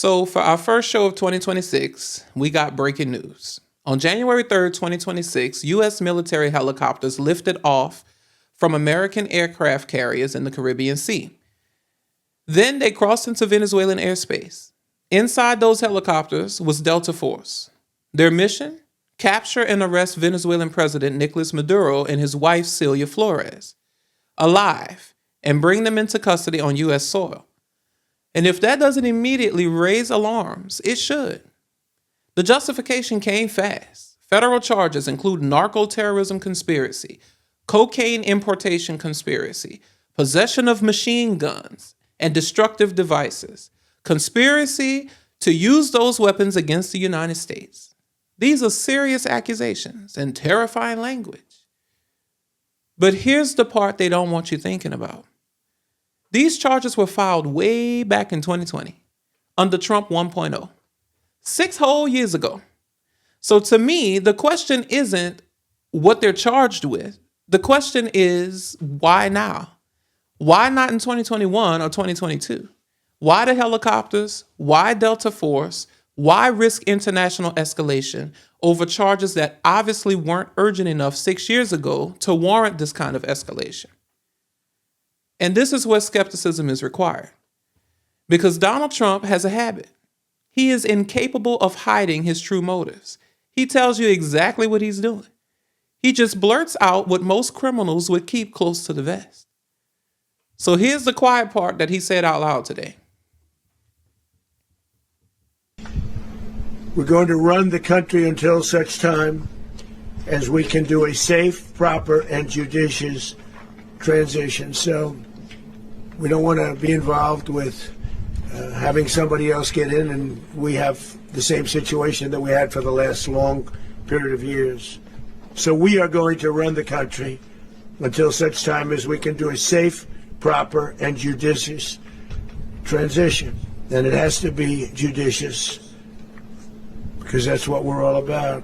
So, for our first show of 2026, we got breaking news. On January 3rd, 2026, U.S. military helicopters lifted off from American aircraft carriers in the Caribbean Sea. Then they crossed into Venezuelan airspace. Inside those helicopters was Delta Force. Their mission? Capture and arrest Venezuelan President Nicolas Maduro and his wife Celia Flores, alive, and bring them into custody on U.S. soil. And if that doesn't immediately raise alarms, it should. The justification came fast. Federal charges include narco-terrorism conspiracy, cocaine importation conspiracy, possession of machine guns and destructive devices, conspiracy to use those weapons against the United States. These are serious accusations and terrifying language. But here's the part they don't want you thinking about. These charges were filed way back in 2020 under Trump 1.0, 6 whole years ago. So to me, the question isn't what they're charged with. The question is, why now? Why not in 2021 or 2022? Why the helicopters? Why Delta Force? Why risk international escalation over charges that obviously weren't urgent enough 6 years ago to warrant this kind of escalation? And this is where skepticism is required. Because Donald Trump has a habit. He is incapable of hiding his true motives. He tells you exactly what he's doing. He just blurts out what most criminals would keep close to the vest. So here's the quiet part that he said out loud today. We're going to run the country until such time as we can do a safe, proper, and judicious transition. So we don't want to be involved with having somebody else get in, and we have the same situation that we had for the last long period of years. So we are going to run the country until such time as we can do a safe, proper, and judicious transition. And it has to be judicious because that's what we're all about.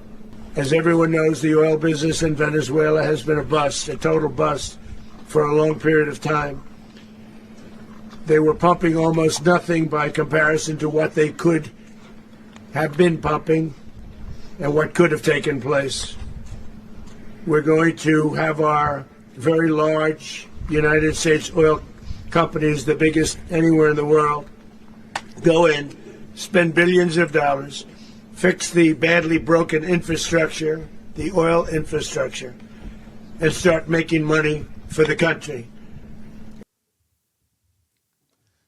As everyone knows, the oil business in Venezuela has been a bust, a total bust, for a long period of time. They were pumping almost nothing by comparison to what they could have been pumping and what could have taken place. We're going to have our very large United States oil companies, the biggest anywhere in the world, go in, spend billions of dollars, fix the badly broken infrastructure, the oil infrastructure, and start making money for the country.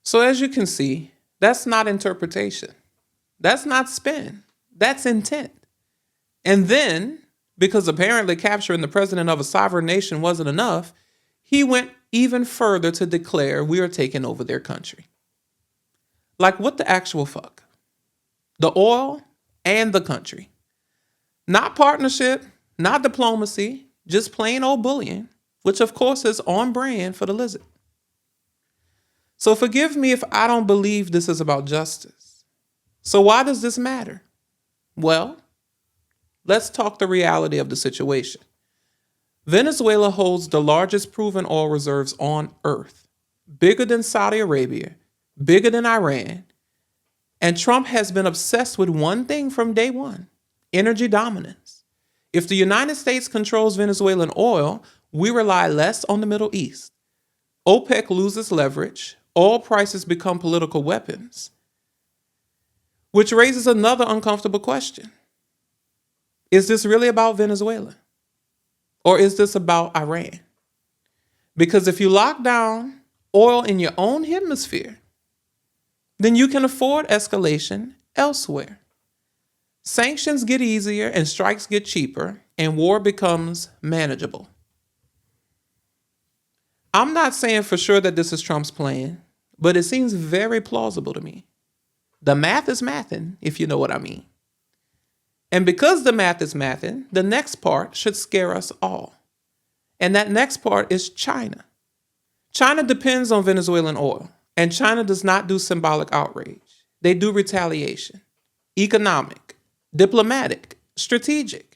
So as you can see, that's not interpretation. That's not spin. That's intent. And then, because apparently capturing the president of a sovereign nation wasn't enough, he went even further to declare we are taking over their country. Like what the actual fuck? The oil and the country. Not partnership, not diplomacy, just plain old bullying, which of course is on brand for the lizard. So forgive me if I don't believe this is about justice. So why does this matter? Well, let's talk the reality of the situation. Venezuela holds the largest proven oil reserves on earth, bigger than Saudi Arabia, bigger than Iran, and Trump has been obsessed with one thing from day one: energy dominance. If the United States controls Venezuelan oil, we rely less on the Middle East. OPEC loses leverage, oil prices become political weapons, which raises another uncomfortable question. Is this really about Venezuela? Or is this about Iran? Because if you lock down oil in your own hemisphere, then you can afford escalation elsewhere. Sanctions get easier and strikes get cheaper, and war becomes manageable. I'm not saying for sure that this is Trump's plan, but it seems very plausible to me. The math is mathing, if you know what I mean. And because the math is mathing, the next part should scare us all. And that next part is China. China depends on Venezuelan oil, and China does not do symbolic outrage. They do retaliation, economic, diplomatic, strategic.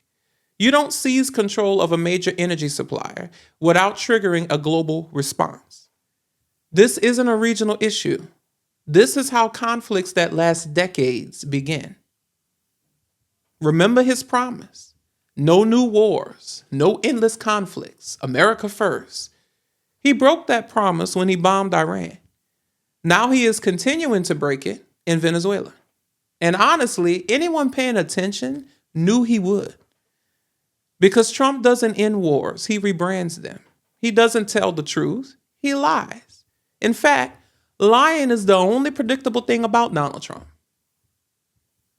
You don't seize control of a major energy supplier without triggering a global response. This isn't a regional issue. This is how conflicts that last decades begin. Remember his promise. No new wars, no endless conflicts, America first. He broke that promise when he bombed Iran. Now he is continuing to break it in Venezuela. And honestly, anyone paying attention knew he would. Because Trump doesn't end wars, he rebrands them. He doesn't tell the truth, he lies. In fact, lying is the only predictable thing about Donald Trump.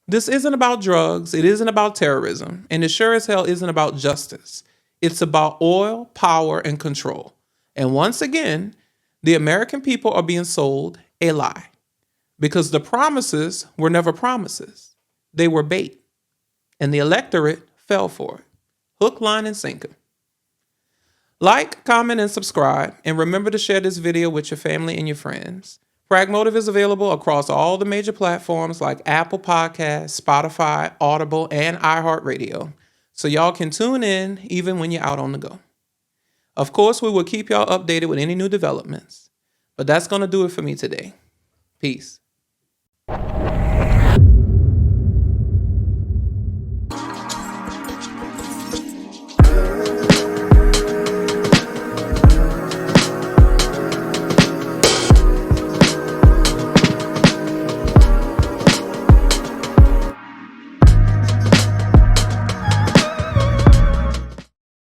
This isn't about drugs, it isn't about terrorism, and it sure as hell isn't about justice. It's about oil, power, and control. And once again, the American people are being sold a lie. Because the promises were never promises. They were bait. And the electorate fell for it. Hook, line, and sinker. Like, comment, and subscribe. And remember to share this video with your family and your friends. Pragmotiv is available across all the major platforms like Apple Podcasts, Spotify, Audible, and iHeartRadio. So y'all can tune in even when you're out on the go. Of course, we will keep y'all updated with any new developments. But that's going to do it for me today. Peace.